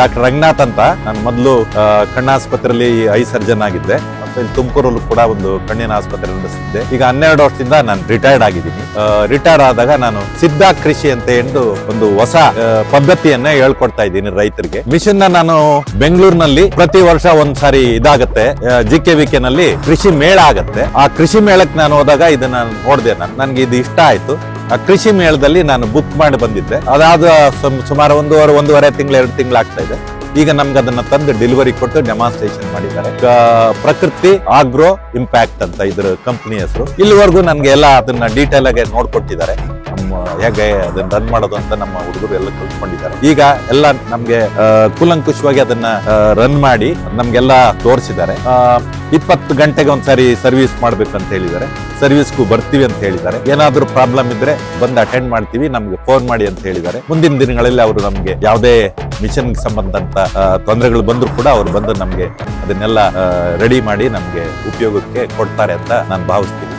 Doctor Ranganath ಅಂತ. ನಾನು ಮೊದಲು ಕಣ್ಣಾಸ್ಪತ್ರೆಯಲ್ಲಿ ಐ ಸರ್ಜನ್ ಆಗಿದ್ದೆ. ಮತ್ತೆ ಇಲ್ಲಿ ತುಮಕೂರಲ್ಲೂ ಕೂಡ ಒಂದು ಕಣ್ಣಿನ ಆಸ್ಪತ್ರೆ ನಡೆಸಿದ್ದೆ. ಈಗ 12 ವರ್ಷದಿಂದ ನಾನು ರಿಟೈರ್ಡ್ ಆಗಿದ್ದೀನಿ. ರಿಟೈರ್ಡ್ ಆದಾಗ ನಾನು ಸಿದ್ಧ ಕೃಷಿ ಅಂತ ಎಂದು ಒಂದು ಹೊಸ ಪದ್ಧತಿಯನ್ನ ಹೇಳ್ಕೊಡ್ತಾ ಇದ್ದೀನಿ ರೈತರಿಗೆ. ಮಿಷನ್ ನಾನು ಬೆಂಗಳೂರಿನಲ್ಲಿ ಪ್ರತಿ ವರ್ಷ ಒಂದ್ಸಾರಿ ಇದಾಗತ್ತೆ, GKVK ನಲ್ಲಿ ಕೃಷಿ ಮೇಳ ಆಗತ್ತೆ. ಆ ಕೃಷಿ ಮೇಳಕ್ಕೆ ನಾನು ಹೋದಾಗ ಇದನ್ನ ನೋಡಿದೆ. ನನ್ಗೆ ಇದು ಇಷ್ಟ ಆಯ್ತು. ಆ ಕೃಷಿ ಮೇಳದಲ್ಲಿ ನಾನು ಬುಕ್ ಮಾಡಿ ಬಂದಿದ್ದೆ. ಅದಾದ ಸುಮಾರು ಒಂದೂವರೆ ತಿಂಗಳು 2 ತಿಂಗಳು ಆಗ್ತಾ ಇದೆ. ಈಗ ನಮ್ಗೆ ಅದನ್ನ ತಂದು ಡೆಲಿವರಿ ಕೊಟ್ಟು ಡೆಮಾನ್ಸ್ಟ್ರೇಷನ್ ಮಾಡಿದ್ದಾರೆ. ಪ್ರಕೃತಿ ಆಗ್ರೋ ಇಂಪ್ಯಾಕ್ಟ್ ಅಂತ ಇದ್ರ ಕಂಪನಿ ಹೆಸರು. ಇಲ್ಲಿವರೆಗೂ ನನ್ಗೆ ಎಲ್ಲ ಅದನ್ನ ಡೀಟೇಲ್ ಆಗಿ ನೋಡ್ಕೊಟ್ಟಿದ್ದಾರೆ. ಹೇಗೆ ಅದನ್ನ ರನ್ ಮಾಡೋದು ಅಂತ ನಮ್ಮ ಹುಡುಗರು ಎಲ್ಲ ಕಲ್ತ್ಕೊಂಡಿದ್ದಾರೆ. ಈಗ ಎಲ್ಲ ನಮ್ಗೆ ಕೂಲಂಕುಷವಾಗಿ ಅದನ್ನ ರನ್ ಮಾಡಿ ನಮ್ಗೆಲ್ಲ ತೋರಿಸಿದ್ದಾರೆ. 20 ಗಂಟೆಗೆ ಒಂದ್ಸಾರಿ ಸರ್ವಿಸ್ ಮಾಡ್ಬೇಕಂತ ಹೇಳಿದ್ದಾರೆ. ಸರ್ವಿಸ್ಗೂ ಬರ್ತೀವಿ ಅಂತ ಹೇಳಿದ್ದಾರೆ. ಏನಾದ್ರೂ ಪ್ರಾಬ್ಲಮ್ ಇದ್ರೆ ಬಂದು ಅಟೆಂಡ್ ಮಾಡ್ತೀವಿ, ನಮ್ಗೆ ಫೋನ್ ಮಾಡಿ ಅಂತ ಹೇಳಿದ್ದಾರೆ. ಮುಂದಿನ ದಿನಗಳಲ್ಲಿ ಅವರು ನಮ್ಗೆ ಯಾವುದೇ ಮಿಷನ್ ಸಂಬಂಧಂತ ತೊಂದರೆಗಳು ಬಂದ್ರು ಕೂಡ ಅವ್ರು ಬಂದು ನಮ್ಗೆ ಅದನ್ನೆಲ್ಲ ರೆಡಿ ಮಾಡಿ ನಮ್ಗೆ ಉಪಯೋಗಕ್ಕೆ ಕೊಡ್ತಾರೆ ಅಂತ ನಾನು ಭಾವಿಸ್ತೀನಿ.